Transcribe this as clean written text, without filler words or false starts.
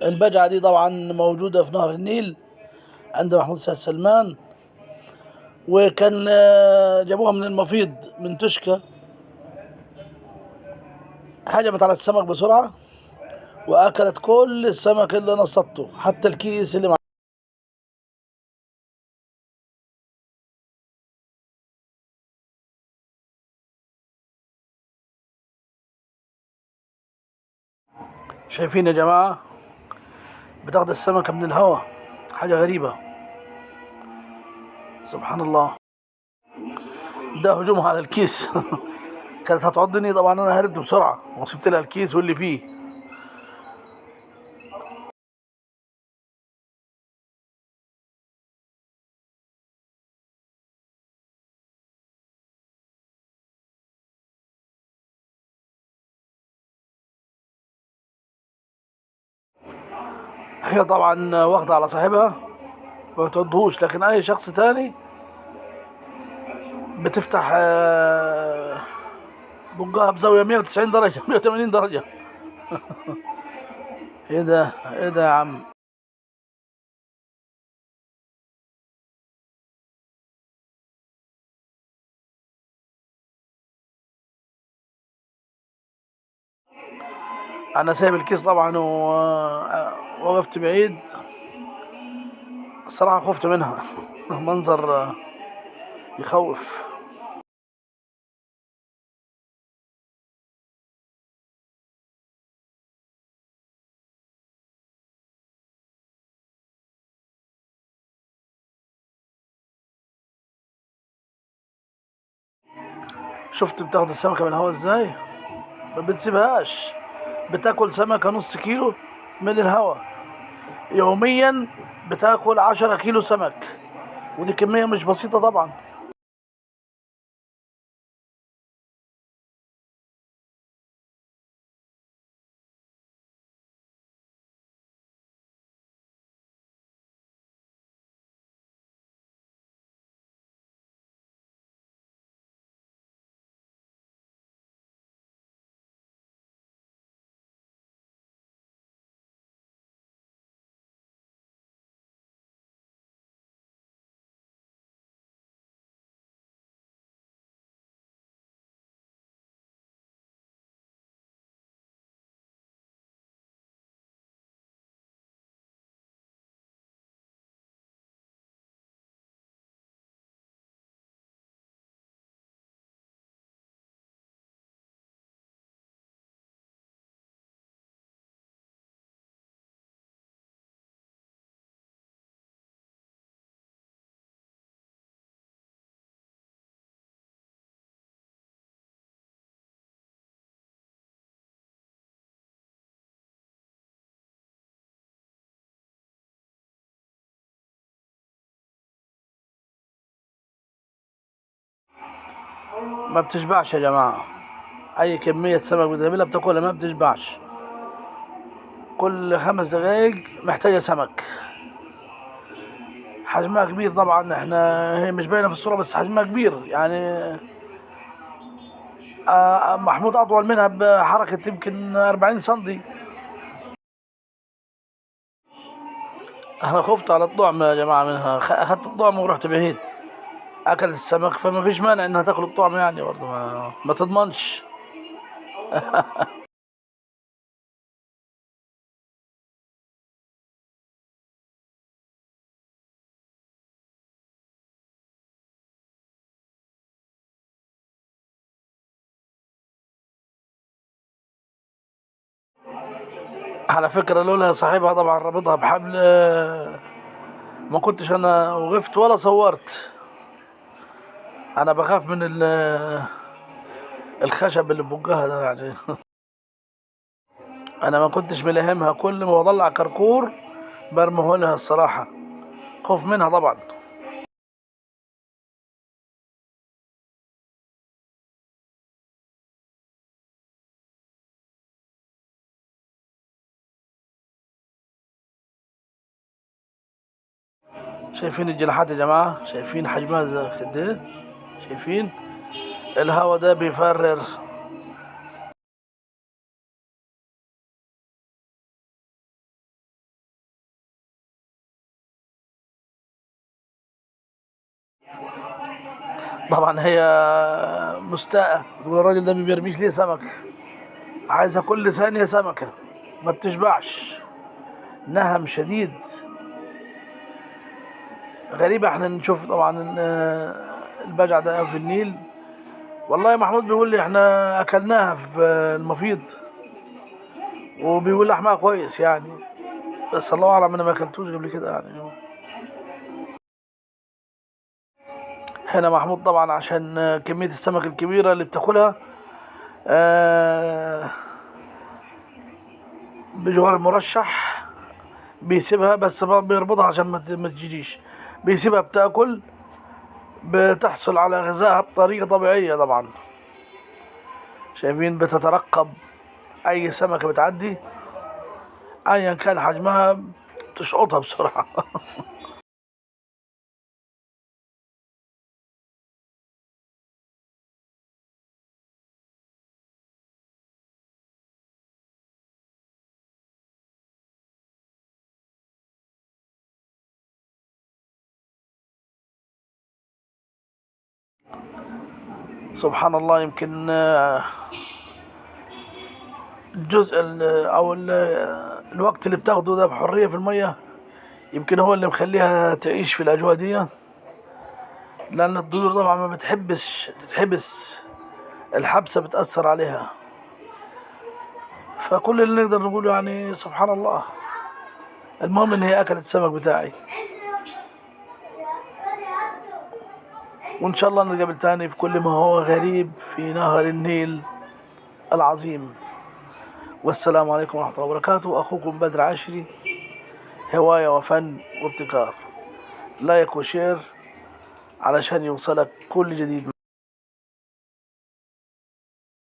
البجعة دي طبعا موجودة في نهر النيل عند محمود سيد سلمان، وكان جابوها من المفيض من تشكى. هجمت على السمك بسرعة وأكلت كل السمك اللي أنا صدته، حتى الكيس اللي شايفين يا جماعة، بتاخد السمكة من الهواء، حاجة غريبة سبحان الله. ده هجومها على الكيس كانت هتعضني طبعا، أنا هربت بسرعة وسبت لها الكيس واللي فيه. هي طبعا واخدة على صاحبها ما بتعضهوش، لكن أي شخص تاني بتفتح بقها بزاوية 190 درجة 180 درجة. ايه ده ايه ده يا عم. انا سايب الكيس طبعا ووقفت بعيد، الصراحة خفت منها منظر يخوف. شفت بتاخد السمكة من الهوا ازاي، ما بتسيبهاش، بتاكل سمكة نص كيلو من الهوا يوميا، بتاكل 10 كيلو سمك، ودي كمية مش بسيطة طبعا. ما بتشبعش يا جماعة، اي كمية سمك بتقابلها بتاكلها ما بتشبعش، كل 5 دقايق محتاجة سمك. حجمها كبير طبعا، احنا هي مش باينة في الصورة بس حجمها كبير يعني. محمود اطول منها بحركة يمكن 40 سنتي. انا خفت على الطعم يا جماعة منها، اخدت الطعم ورحت بعيد. اكلت السمك فما فيش مانع انها تاكل الطعم يعني، برضه ما تضمنش. على فكرة لولا صاحبها طبعا رابطها بحبل، ما كنتش انا وقفت ولا صورت. انا بخاف من الخشب اللي بوجهها ده يعني. انا ما كنتش ملهمها، كل ما بطلع كركور برميه لها الصراحة، خوف منها طبعا. شايفين الجناحات يا جماعة، شايفين حجمها قد ايه، شايفين الهوا ده بيفرر. طبعا هي مستاءة، تقول الراجل ده ما بيرميش ليه سمك، عايزة كل ثانية سمكة، ما بتشبعش، نهم شديد. غريبة احنا نشوف طبعا البجع ده في النيل. والله محمود بيقول لي احنا اكلناها في المفيض، وبيقول لحمها كويس يعني، بس الله اعلم انا ما اكلتوش قبل كده يعني. هنا محمود طبعا عشان كمية السمك الكبيرة اللي بتاكلها، آه، بجوار المرشح بيسيبها، بس بيربطها عشان ما تجيش، بيسيبها بتاكل، بتحصل على غذائها بطريقة طبيعية طبعا. شايفين بتترقب أي سمكة بتعدي أيا كان حجمها، تشقطها بسرعة. سبحان الله. يمكن الجزء الوقت اللي بتاخده ده بحرية في المية، يمكن هو اللي مخليها تعيش في الأجواء دي، لأن الطيور طبعا ما بتحبش تتحبس، الحبسة بتأثر عليها. فكل اللي نقدر نقوله يعني سبحان الله. المهم إن هي أكلت السمك بتاعي، وإن شاء الله نتقابل تاني في كل ما هو غريب في نهر النيل العظيم. والسلام عليكم ورحمة الله وبركاته. أخوكم بدر عشري، هواية وفن وابتكار. لايك وشير علشان يوصلك كل جديد.